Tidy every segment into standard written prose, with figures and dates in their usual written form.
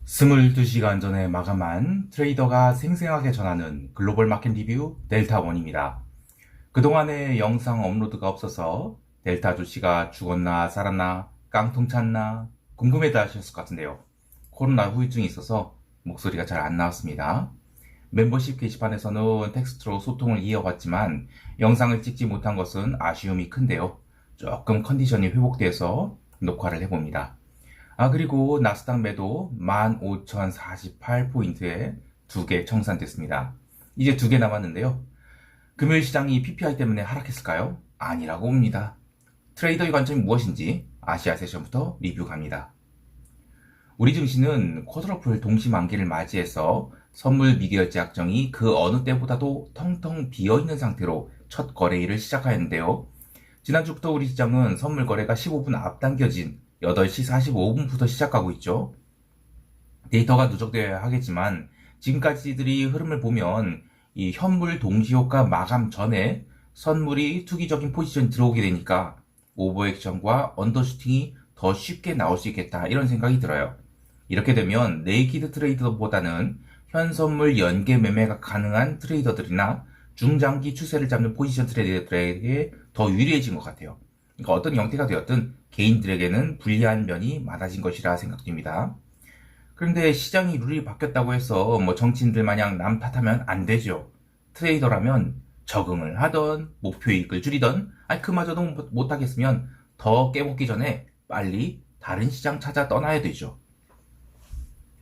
22시간 전에 마감한 트레이더가 생생하게 전하는 글로벌 마켓 리뷰 델타원입니다. 그동안에 영상 업로드가 없어서 델타 주씨가 죽었나 살았나 깡통 찼나 궁금해도 하셨을 것 같은데요. 코로나 후유증이 있어서 목소리가 잘 안 나왔습니다. 멤버십 게시판에서는 텍스트로 소통을 이어갔지만 영상을 찍지 못한 것은 아쉬움이 큰데요. 조금 컨디션이 회복돼서 녹화를 해봅니다. 그리고 나스닥 매도 15,048포인트에 2개 청산됐습니다. 이제 2개 남았는데요. 금요일 시장이 PPI 때문에 하락했을까요? 아니라고 봅니다. 트레이더의 관점이 무엇인지 아시아 세션부터 리뷰 갑니다. 우리 증시는 쿼드러플 동시 만기를 맞이해서 선물 미결제 약정이 그 어느 때보다도 텅텅 비어있는 상태로 첫 거래일을 시작하였는데요. 지난주부터 우리 시장은 선물 거래가 15분 앞당겨진 8시 45분부터 시작하고 있죠. 데이터가 누적되어야 하겠지만 지금까지들이 흐름을 보면 이 현물 동시효과 마감 전에 선물이 투기적인 포지션이 들어오게 되니까 오버액션과 언더슈팅이 더 쉽게 나올 수 있겠다 이런 생각이 들어요. 이렇게 되면 네이키드 트레이더보다는 현선물 연계 매매가 가능한 트레이더들이나 중장기 추세를 잡는 포지션 트레이더들에게 더 유리해진 것 같아요. 그러니까 어떤 형태가 되었든 개인들에게는 불리한 면이 많아진 것이라 생각됩니다. 그런데 시장이 룰이 바뀌었다고 해서 정치인들 마냥 남 탓하면 안 되죠. 트레이더라면 적응을 하던 목표 이익을 줄이던 그마저도 못하겠으면 더 깨먹기 전에 빨리 다른 시장 찾아 떠나야 되죠.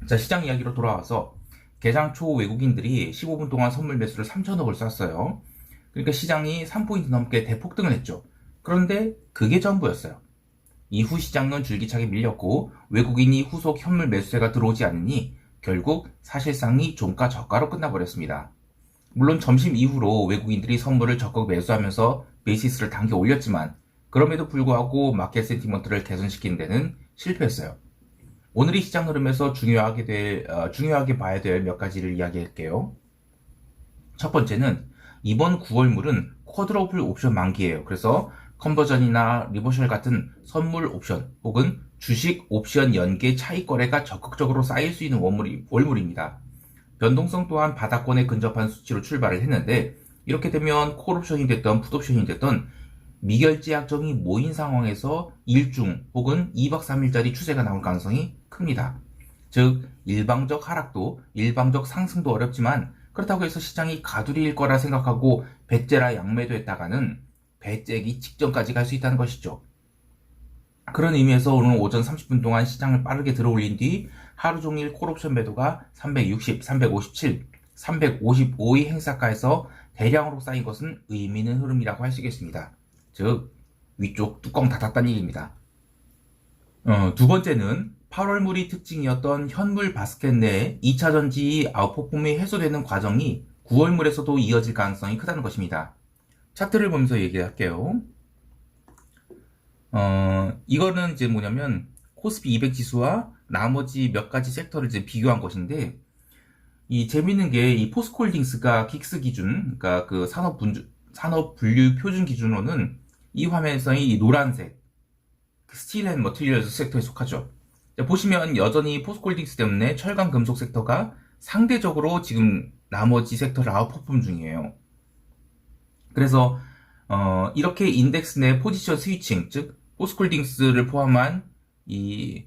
자, 시장 이야기로 돌아와서 개장 초 외국인들이 15분 동안 선물 매수를 3천억을 쐈어요. 그러니까 시장이 3포인트 넘게 대폭등을 했죠. 그런데 그게 전부였어요. 이후 시장은 줄기차게 밀렸고 외국인이 후속 현물 매수세가 들어오지 않으니 결국 사실상이 종가 저가로 끝나버렸습니다. 물론 점심 이후로 외국인들이 선물을 적극 매수하면서 베이시스를 당겨 올렸지만 그럼에도 불구하고 마켓 센티먼트를 개선시키는 데는 실패했어요. 오늘 이 시장 흐름에서 중요하게 봐야 될 몇 가지를 이야기할게요. 첫 번째는 이번 9월물은 쿼드러플 옵션 만기예요. 그래서 컨버전이나 리버셜 같은 선물 옵션 혹은 주식 옵션 연계 차익 거래가 적극적으로 쌓일 수 있는 월물입니다. 변동성 또한 바닥권에 근접한 수치로 출발을 했는데 이렇게 되면 콜옵션이 됐던 풋옵션이 됐던 미결제 약정이 모인 상황에서 일중 혹은 2박 3일짜리 추세가 나올 가능성이 큽니다. 즉 일방적 하락도 일방적 상승도 어렵지만 그렇다고 해서 시장이 가두리일 거라 생각하고 배째라 양매도 했다가는 배째기 직전까지 갈 수 있다는 것이죠. 그런 의미에서 오늘 오전 30분 동안 시장을 빠르게 들어올린 뒤 하루 종일 콜옵션 매도가 360, 357, 355의 행사가에서 대량으로 쌓인 것은 의미 있는 흐름이라고 할 수 있겠습니다. 즉 위쪽 뚜껑 닫았다는 얘기입니다. 두 번째는 8월물이 특징이었던 현물 바스켓 내에 2차전지 아웃퍼폼이 해소되는 과정이 9월물에서도 이어질 가능성이 크다는 것입니다. 차트를 보면서 얘기할게요. 이거는 이제 뭐냐면 코스피 200 지수와 나머지 몇 가지 섹터를 이제 비교한 것인데 이 재밌는 게 이 포스코홀딩스가 긱스 기준, 그러니까 그 산업 분류 표준 기준으로는 이 화면에서의 이 노란색 스틸 앤 머티리얼스 섹터에 속하죠. 자, 보시면 여전히 포스코홀딩스 때문에 철강 금속 섹터가 상대적으로 지금 나머지 섹터를 아웃퍼폼 중이에요. 그래서 이렇게 인덱스 내 포지션 스위칭, 즉 포스코홀딩스를 포함한 이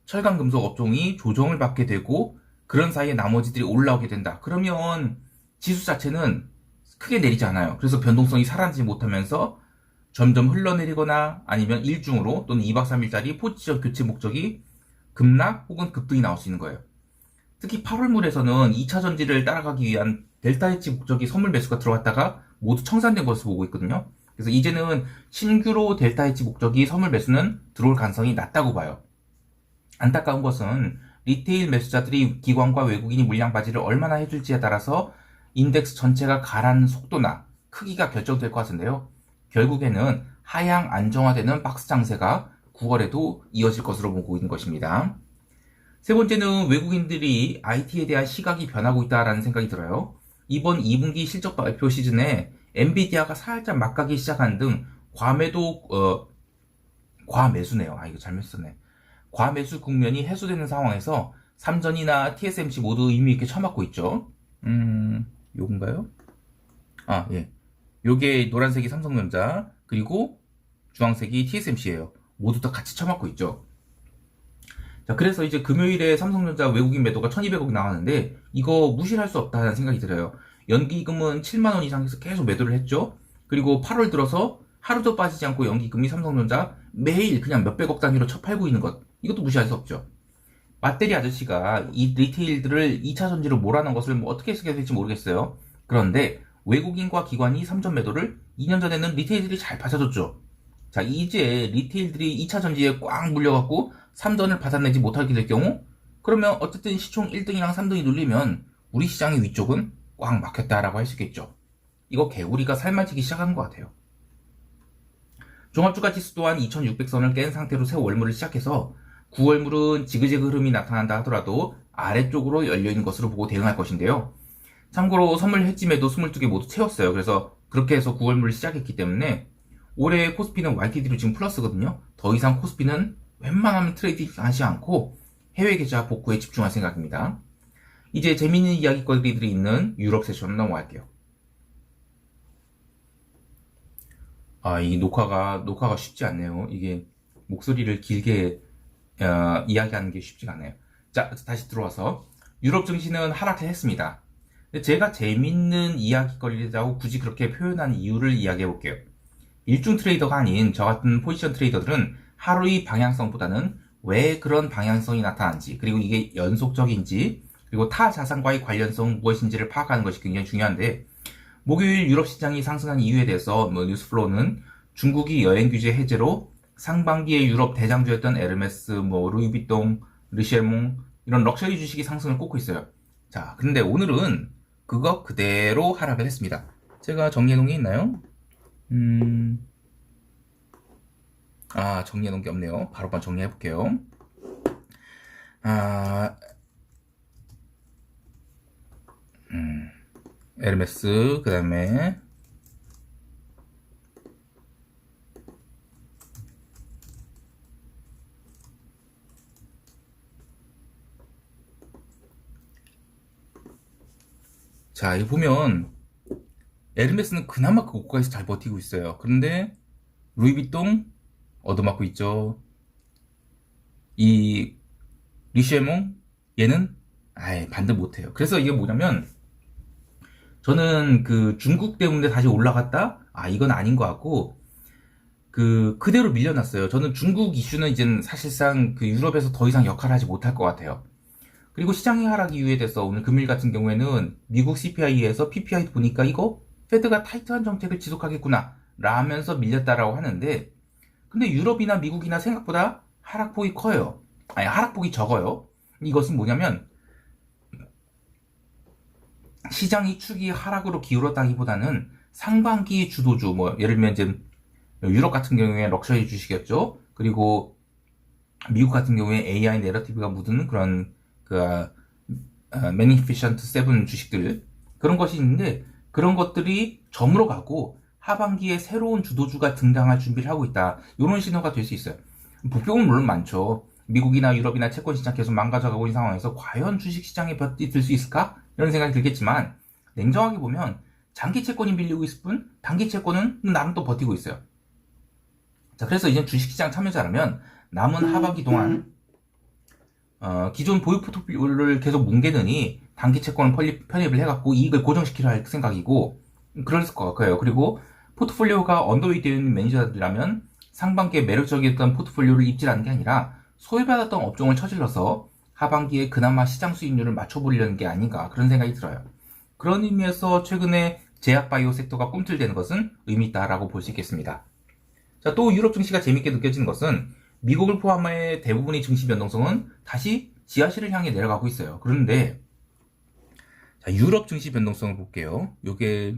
철강 금속 업종이 조정을 받게 되고 그런 사이에 나머지들이 올라오게 된다. 그러면 지수 자체는 크게 내리지 않아요. 그래서 변동성이 살아나지 못하면서 점점 흘러내리거나 아니면 일중으로 또는 2박 3일짜리 포지션 교체 목적이 급락 혹은 급등이 나올 수 있는 거예요. 특히 8월물에서는 2차 전지를 따라가기 위한 델타 헤지 목적이 선물 매수가 들어갔다가 모두 청산된 것으로 보고 있거든요. 그래서 이제는 신규로 델타 헤지 목적이 선물 매수는 들어올 가능성이 낮다고 봐요. 안타까운 것은 리테일 매수자들이 기관과 외국인이 물량 바지를 얼마나 해줄지에 따라서 인덱스 전체가 가라앉는 속도나 크기가 결정될 것 같은데요. 결국에는 하향 안정화되는 박스 장세가 9월에도 이어질 것으로 보고 있는 것입니다. 세 번째는 외국인들이 IT에 대한 시각이 변하고 있다는 생각이 들어요. 이번 2분기 실적 발표 시즌에 엔비디아가 살짝 막가기 시작한 등 과매수네요. 이거 잘못 썼네. 과매수 국면이 해소되는 상황에서 삼전이나 TSMC 모두 의미 있게 쳐맞고 있죠. 요건가요? 아, 예. 요게 노란색이 삼성전자, 그리고 주황색이 TSMC예요. 모두 다 같이 쳐맞고 있죠. 자, 그래서 이제 금요일에 삼성전자 외국인 매도가 1200억 나왔는데, 이거 무시할 수 없다는 생각이 들어요. 연기금은 7만원 이상에서 계속 매도를 했죠. 그리고 8월 들어서 하루도 빠지지 않고 연기금이 삼성전자 매일 그냥 몇백억 단위로 쳐팔고 있는 것. 이것도 무시할 수 없죠. 맞대리 아저씨가 이 리테일들을 2차 전지로 몰아넣은 것을 뭐 어떻게 해석해야 될지 모르겠어요. 그런데 외국인과 기관이 3전 매도를 2년 전에는 리테일들이 잘 받아줬죠. 자, 이제 리테일들이 2차 전지에 꽉 물려갖고 3전을 받아내지 못하게 될 경우, 그러면 어쨌든 시총 1등이랑 3등이 눌리면 우리 시장의 위쪽은 꽉 막혔다라고 할 수 있겠죠. 이거 개구리가 삶아지기 시작한 것 같아요. 종합주가 지수 또한 2600선을 깬 상태로 새 월물을 시작해서 9월물은 지그재그 흐름이 나타난다 하더라도 아래쪽으로 열려있는 것으로 보고 대응할 것인데요. 참고로 선물 해지매도 22개 모두 채웠어요. 그래서 그렇게 해서 9월물을 시작했기 때문에 올해 코스피는 YTD로 지금 플러스거든요. 더 이상 코스피는 웬만하면 트레이딩 하지 않고 해외 계좌 복구에 집중할 생각입니다. 이제 재미있는 이야기거리들이 있는 유럽 세션 넘어갈게요. 아, 이 녹화가 쉽지 않네요. 이게 목소리를 길게 이야기하는 게 쉽지가 않아요. 자, 다시 들어와서 유럽 증시는 하락을 했습니다. 제가 재밌는 이야기거리라고 굳이 그렇게 표현한 이유를 이야기해 볼게요. 일중 트레이더가 아닌 저 같은 포지션 트레이더들은 하루의 방향성보다는 왜 그런 방향성이 나타난지, 그리고 이게 연속적인지, 그리고 타 자산과의 관련성 무엇인지를 파악하는 것이 굉장히 중요한데, 목요일 유럽 시장이 상승한 이유에 대해서 뉴스플로우는 중국이 여행 규제 해제로 상반기에 유럽 대장주였던 에르메스, 루이비통, 르쉐몽 이런 럭셔리 주식이 상승을 꽂고 있어요. 자, 근데 오늘은 그거 그대로 하락을 했습니다. 제가 정리해놓은 게 있나요? 정리해놓은 게 없네요. 바로 정리해볼게요. 에르메스, 그 다음에 자, 여기 보면 에르메스는 그나마 그 고가에서 잘 버티고 있어요. 그런데 루이비통 얻어맞고 있죠. 이 리쉐몽 얘는 반등 못해요. 그래서 이게 뭐냐면, 저는 그 중국 때문에 다시 올라갔다? 이건 아닌 것 같고, 그대로 밀려났어요. 저는 중국 이슈는 이제 사실상 그 유럽에서 더 이상 역할을 하지 못할 것 같아요. 그리고 시장의 하락 이유에 대해서 오늘 금일 같은 경우에는 미국 CPI에서 PPI 보니까 이거 페드가 타이트한 정책을 지속하겠구나 라면서 밀렸다라고 하는데, 근데 유럽이나 미국이나 생각보다 하락폭이 커요. 하락폭이 적어요. 이것은 뭐냐면, 시장이 축이 하락으로 기울었다기보다는 상반기 주도주, 예를 들면 이제 유럽 같은 경우에 럭셔리 주식이었죠. 그리고 미국 같은 경우에 AI 내러티브가 묻은 그런 매니피션트 세븐 주식들, 그런 것이 있는데, 그런 것들이 저물어 가고 하반기에 새로운 주도주가 등장할 준비를 하고 있다. 이런 신호가 될 수 있어요. 부평은 물론 많죠. 미국이나 유럽이나 채권 시장 계속 망가져가고 있는 상황에서 과연 주식 시장에 볕이 들 수 있을까? 이런 생각이 들겠지만, 냉정하게 보면 장기 채권이 밀리고 있을 뿐 단기 채권은 나름 또 버티고 있어요. 자, 그래서 이제 주식시장 참여자라면 남은 하반기 동안 기존 보유 포트폴리오를 계속 뭉개느니 단기 채권을 편입을 해갖고 이익을 고정시키려 할 생각이고, 그럴 것 같아요. 그리고 포트폴리오가 언더웨이 되어 있는 매니저들이라면 상반기에 매력적이었던 포트폴리오를 입질하는 게 아니라 소외받았던 업종을 처질러서 하반기에 그나마 시장 수익률을 맞춰보려는 게 아닌가, 그런 생각이 들어요. 그런 의미에서 최근에 제약바이오 섹터가 꿈틀대는 것은 의미 있다라고 볼 수 있겠습니다. 자, 또 유럽 증시가 재밌게 느껴지는 것은 미국을 포함해 대부분의 증시 변동성은 다시 지하실을 향해 내려가고 있어요. 그런데 자, 유럽 증시 변동성을 볼게요. 요게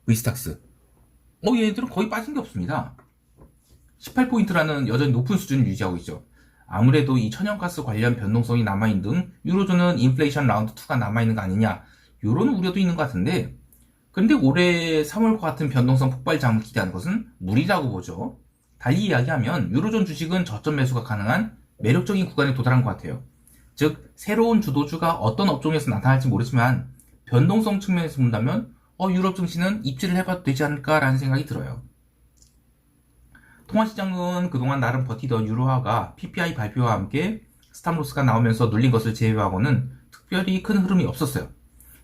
위스탁스. 얘네들은 거의 빠진 게 없습니다. 18포인트라는 여전히 높은 수준을 유지하고 있죠. 아무래도 이 천연가스 관련 변동성이 남아있는 등 유로존은 인플레이션 라운드 2가 남아있는 거 아니냐, 요런 우려도 있는 것 같은데, 근데 올해 3월과 같은 변동성 폭발장을 기대하는 것은 무리라고 보죠. 달리 이야기하면 유로존 주식은 저점 매수가 가능한 매력적인 구간에 도달한 것 같아요. 즉 새로운 주도주가 어떤 업종에서 나타날지 모르지만 변동성 측면에서 본다면 유럽 증시는 입지를 해봐도 되지 않을까라는 생각이 들어요. 통화시장은 그동안 나름 버티던 유로화가 PPI 발표와 함께 스탑로스가 나오면서 눌린 것을 제외하고는 특별히 큰 흐름이 없었어요.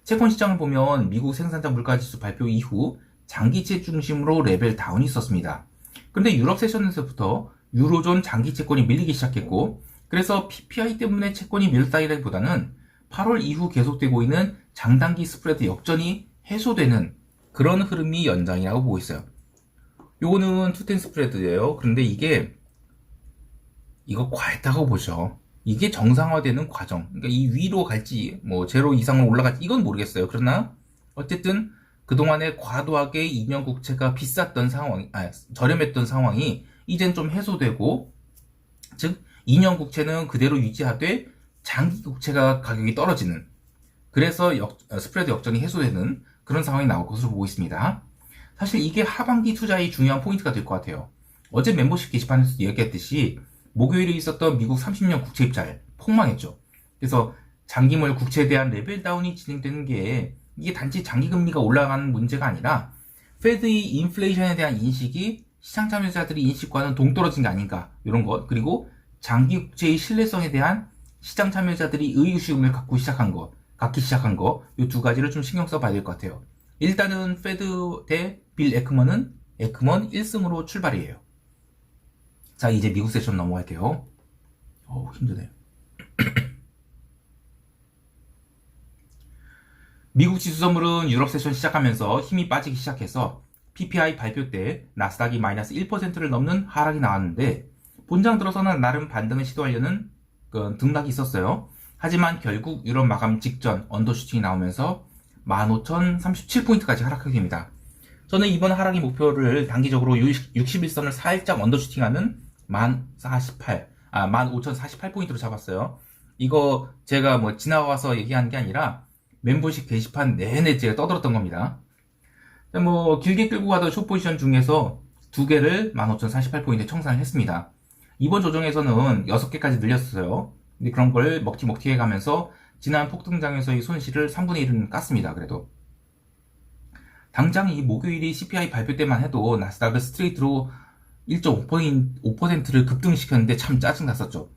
채권 시장을 보면 미국 생산자 물가지수 발표 이후 장기채 중심으로 레벨 다운이 있었습니다. 그런데 유럽 세션에서부터 유로존 장기 채권이 밀리기 시작했고, 그래서 PPI 때문에 채권이 밀렸다기보다는 8월 이후 계속되고 있는 장단기 스프레드 역전이 해소되는 그런 흐름이 연장이라고 보고 있어요. 요거는 투텐 스프레드예요. 그런데 이거 과했다고 보죠. 이게 정상화되는 과정. 그러니까 이 위로 갈지, 제로 이상으로 올라갈지, 이건 모르겠어요. 그러나, 어쨌든, 그동안에 과도하게 2년 국채가 비쌌던 저렴했던 상황이 이젠 좀 해소되고, 즉, 2년 국채는 그대로 유지하되, 장기 국채가 가격이 떨어지는, 그래서 스프레드 역전이 해소되는 그런 상황이 나올 것으로 보고 있습니다. 사실 이게 하반기 투자의 중요한 포인트가 될 것 같아요. 어제 멤버십 게시판에서 얘기했듯이, 목요일에 있었던 미국 30년 국채 입찰 폭망했죠. 그래서 장기물 국채에 대한 레벨 다운이 진행되는 게 이게 단지 장기금리가 올라가는 문제가 아니라 페드의 인플레이션에 대한 인식이 시장 참여자들의 인식과는 동떨어진 게 아닌가 이런 것, 그리고 장기 국채의 신뢰성에 대한 시장 참여자들이 의구심을 갖기 시작한 거 이 두 가지를 좀 신경 써봐야 될 것 같아요. 일단은 페드 대 빌 에크먼은 에크먼 1승으로 출발이에요. 자, 이제 미국 세션 넘어갈게요. 힘드네요. 미국 지수 선물은 유럽 세션 시작하면서 힘이 빠지기 시작해서 PPI 발표 때 나스닥이 마이너스 1%를 넘는 하락이 나왔는데, 본장 들어서는 나름 반등을 시도하려는 등락이 있었어요. 하지만 결국 유럽 마감 직전 언더슈팅이 나오면서 15,037포인트까지 하락하게 됩니다. 저는 이번 하락의 목표를 단기적으로 61선을 살짝 언더슈팅하는 15,048포인트로 잡았어요. 이거 제가 지나가서 얘기한 게 아니라 멤버십 게시판 내내 제가 떠들었던 겁니다. 길게 끌고 가던 숏포지션 중에서 2개를 15,048포인트에 청산을 했습니다. 이번 조정에서는 6개까지 늘렸어요. 근데 그런 걸 먹튀 해가면서 지난 폭등장에서의 손실을 3분의 1은 깠습니다. 그래도 당장 이 목요일이 CPI 발표 때만 해도 나스닥을 스트레이트로 1.5%를 급등시켰는데 참 짜증났었죠.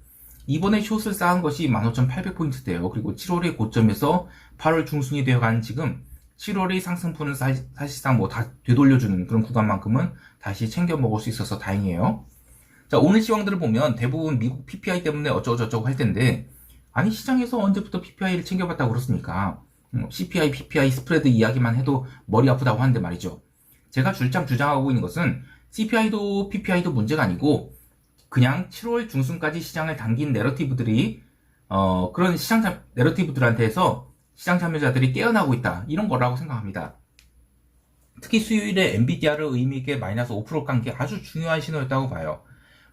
이번에 숏을 쌓은 것이 15,800포인트대요. 그리고 7월의 고점에서 8월 중순이 되어가는 지금 7월의 상승분은 사실상 다 되돌려주는 그런 구간만큼은 다시 챙겨 먹을 수 있어서 다행이에요. 자, 오늘 시황들을 보면 대부분 미국 PPI 때문에 어쩌고저쩌고 할 텐데, 아니 시장에서 언제부터 PPI를 챙겨봤다고 그렇습니까? CPI, PPI 스프레드 이야기만 해도 머리 아프다고 하는데 말이죠. 제가 주장하고 있는 것은 CPI도 PPI도 문제가 아니고 그냥 7월 중순까지 시장을 당긴 내러티브들이 그런 시장 내러티브들한테서 시장 참여자들이 깨어나고 있다, 이런 거라고 생각합니다. 특히 수요일에 엔비디아를 의미있게 마이너스 5% 깐 게 아주 중요한 신호였다고 봐요.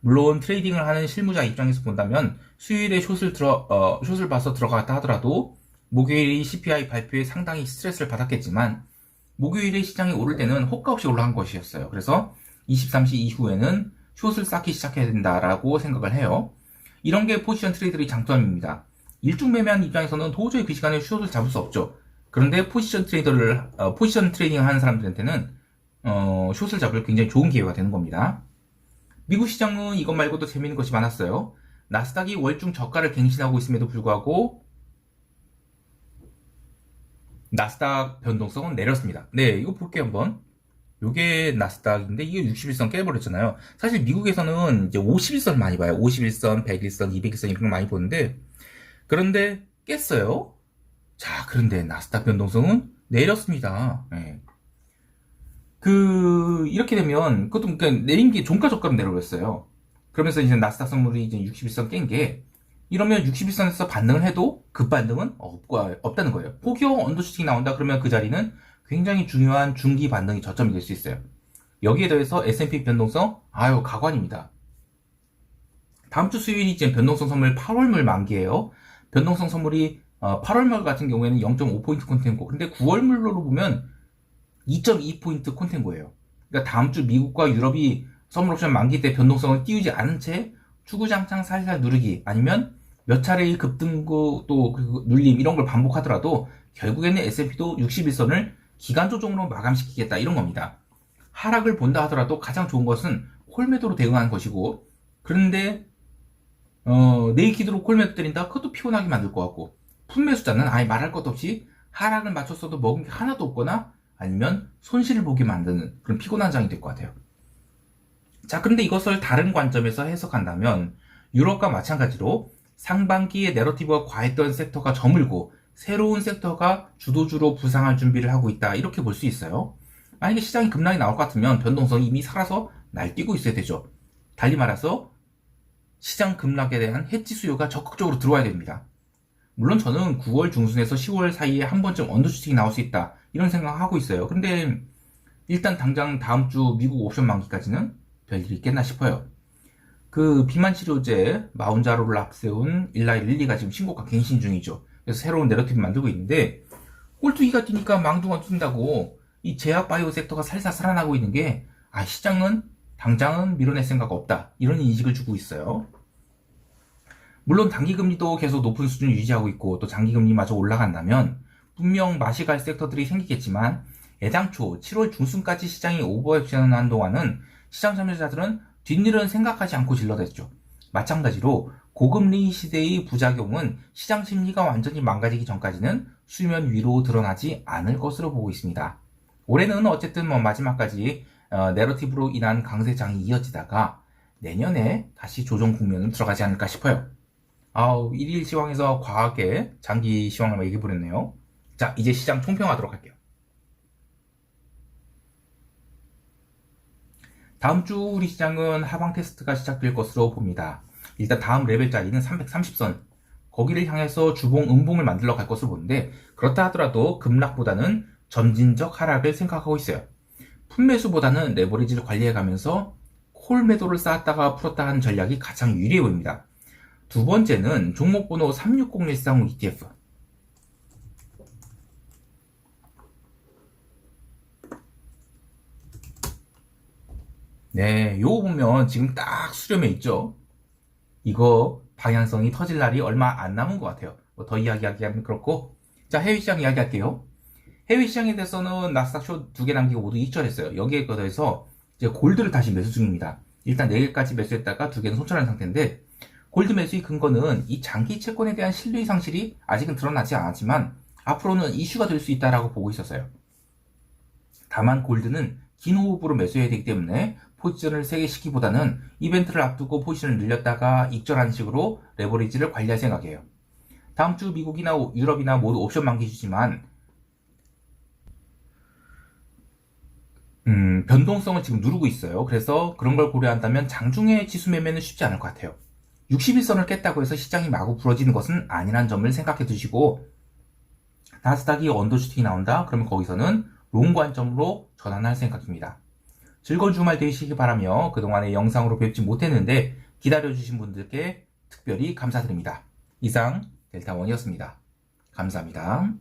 물론 트레이딩을 하는 실무자 입장에서 본다면 수요일에 숏을 봐서 들어갔다 하더라도 목요일이 CPI 발표에 상당히 스트레스를 받았겠지만, 목요일에 시장이 오를 때는 호가 없이 올라간 것이었어요. 그래서 23시 이후에는 숏을 쌓기 시작해야 된다라고 생각을 해요. 이런 게 포지션 트레이더의 장점입니다. 일중 매매한 입장에서는 도저히 그 시간에 숏을 잡을 수 없죠. 그런데 포지션 트레이딩을 하는 사람들한테는 숏을 잡을 굉장히 좋은 기회가 되는 겁니다. 미국 시장은 이것 말고도 재미있는 것이 많았어요. 나스닥이 월중 저가를 갱신하고 있음에도 불구하고 나스닥 변동성은 내렸습니다. 네, 이거 볼게요 한번. 요게 나스닥인데 이게 61선 깨버렸잖아요. 사실 미국에서는 이제 51선 많이 봐요. 51선, 101선, 200선 이런 거 많이 보는데, 그런데 깼어요. 자, 그런데 나스닥 변동성은 내렸습니다. 네. 이렇게 되면 그것도 그러니까 내린 게 종가 저가로 내려버렸어요. 그러면서 이제 나스닥 선물이 이제 61선 깬 게, 이러면 61선에서 반등을 해도 급반등은 없다는 거예요. 혹여 언더슈팅이 나온다 그러면 그 자리는 굉장히 중요한 중기 반등이 저점이 될 수 있어요. 여기에 더해서 S&P 변동성, 가관입니다. 다음 주 수요일이 이제 변동성 선물 8월물 만기예요. 변동성 선물이 8월물 같은 경우에는 0.5포인트 콘텐고, 근데 9월물로 보면 2.2포인트 콘텐고예요. 그러니까 다음 주 미국과 유럽이 선물 옵션 만기 때 변동성을 띄우지 않은 채 주구장창 살살 누르기, 아니면 몇 차례의 급등구 또 그 눌림 이런 걸 반복하더라도 결국에는 S&P도 61선을 기간 조정으로 마감시키겠다 이런 겁니다. 하락을 본다 하더라도 가장 좋은 것은 콜매도로 대응하는 것이고, 그런데 네이키드로 콜매도 때린다? 그것도 피곤하게 만들 것 같고, 풋매수자는 아예 말할 것도 없이 하락을 맞췄어도 먹은 게 하나도 없거나 아니면 손실을 보게 만드는 그런 피곤한 장이 될 것 같아요. 자, 그런데 이것을 다른 관점에서 해석한다면 유럽과 마찬가지로 상반기에 내러티브가 과했던 섹터가 저물고 새로운 섹터가 주도주로 부상할 준비를 하고 있다, 이렇게 볼 수 있어요. 만약에 시장이 급락이 나올 것 같으면 변동성이 이미 살아서 날뛰고 있어야 되죠. 달리 말해서 시장 급락에 대한 해지 수요가 적극적으로 들어와야 됩니다. 물론 저는 9월 중순에서 10월 사이에 한 번쯤 언더슈팅이 나올 수 있다, 이런 생각하고 있어요. 근데 일단 당장 다음 주 미국 옵션 만기까지는 별일이 있겠나 싶어요. 그 비만 치료제 마운자로를 앞세운 일라이 릴리가 지금 신고가 갱신 중이죠. 그래서 새로운 내러티브 만들고 있는데, 꼴뚜기가 뛰니까 망둥어 뛴다고 이 제약 바이오 섹터가 살살 살아나고 있는 게, 시장은 당장은 밀어낼 생각 없다, 이런 인식을 주고 있어요. 물론 단기금리도 계속 높은 수준을 유지하고 있고 또 장기금리마저 올라간다면 분명 맛이 갈 섹터들이 생기겠지만, 애당초 7월 중순까지 시장이 오버액션한 동안은 시장 참여자들은 뒷일은 생각하지 않고 질러댔죠. 마찬가지로 고금리 시대의 부작용은 시장 심리가 완전히 망가지기 전까지는 수면 위로 드러나지 않을 것으로 보고 있습니다. 올해는 어쨌든 마지막까지 내러티브로 인한 강세장이 이어지다가 내년에 다시 조정 국면으로 들어가지 않을까 싶어요. 일일 시황에서 과하게 장기 시황을 얘기해버렸네요. 자, 이제 시장 총평하도록 할게요. 다음 주 우리 시장은 하방 테스트가 시작될 것으로 봅니다. 일단 다음 레벨 자리는 330선, 거기를 향해서 주봉 음봉을 만들러 갈 것으로 보는데, 그렇다 하더라도 급락보다는 점진적 하락을 생각하고 있어요. 풋매수보다는 레버리지를 관리해가면서 콜 매도를 쌓았다가 풀었다 하는 전략이 가장 유리해 보입니다. 두 번째는 종목번호 36013 ETF. 네, 요거 보면 지금 딱 수렴해 있죠. 이거 방향성이 터질 날이 얼마 안 남은 것 같아요. 더 이야기하기는 그렇고, 자, 해외 시장 이야기할게요. 해외 시장에 대해서는 나스닥 쇼 2개 남기고 모두 익절했어요. 여기에 더해서 이제 골드를 다시 매수 중입니다. 일단 4개까지 매수했다가 2개는 손절한 상태인데, 골드 매수의 근거는 이 장기 채권에 대한 신뢰 상실이 아직은 드러나지 않았지만 앞으로는 이슈가 될 수 있다라고 보고 있었어요. 다만 골드는 긴 호흡으로 매수해야 되기 때문에 포지션을 세게 시키기보다는 이벤트를 앞두고 포지션을 늘렸다가 익절하는 식으로 레버리지를 관리할 생각이에요. 다음 주 미국이나 유럽이나 모두 옵션 만기 주지만 변동성을 지금 누르고 있어요. 그래서 그런 걸 고려한다면 장중에 지수 매매는 쉽지 않을 것 같아요. 61선을 깼다고 해서 시장이 마구 부러지는 것은 아니란 점을 생각해 두시고, 나스닥이 언더슈팅이 나온다? 그러면 거기서는 롱 관점으로 전환할 생각입니다. 즐거운 주말 되시기 바라며 그동안에 영상으로 뵙지 못했는데 기다려주신 분들께 특별히 감사드립니다. 이상 델타원이었습니다. 감사합니다.